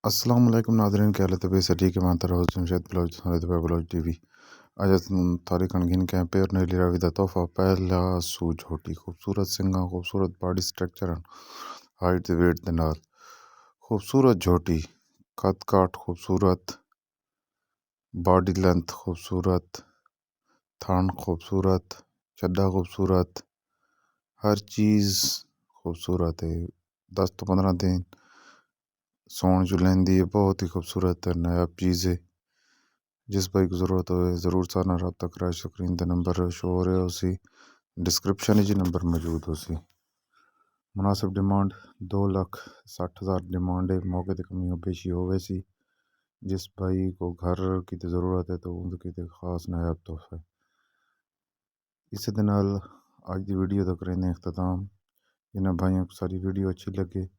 अस्सलाम वालेकुम नाज़रीन, क्या हालत है? बेस ठीक है। मानता रहो जमशेद ब्लॉग टीवी। आज तारीख अनगिन के पे और नीली रावी दा तोहफा पहला सूज होटी खूबसूरत सिंगा खूबसूरत बॉडी स्ट्रक्चर हाइट ते वेट दे नाल खूबसूरत झोटी कद काठ खूबसूरत बॉडी लेंथ खूबसूरत थान खूबसूरत चड्डा खूबसूरत हर चीज़ खूबसूरत है। 10 तो 15 दिन सोन जो लेंदी है बहुत ही खूबसूरत है, नायाब चीज़ है। जिस भाई को ज़रूरत हो ज़रूर सारा रब्ता कराए। स्क्रीन का नंबर शो हो रहा उसी डिस्क्रिप्शन जी नंबर मौजूद हो सी। मुनासिब डिमांड 2,60,000 डिमांड है। मौके पर कमी हो बेशी हो वैसी जिस भाई को घर की तो ज़रूरत है तो उनकी तो खास नायाब तोहफा है। इस दे नाल आज की वीडियो का करेंगे अख्ताम। इन्हें भाइयों को सारी वीडियो अच्छी लगे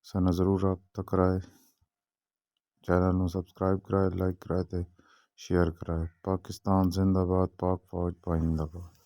साना ज़रूर रब्ता कराए, चैनल को सब्सक्राइब कराए, लाइक कराए, शेयर कराए। पाकिस्तान जिंदाबाद, पाक फौज पाइंदाबाद।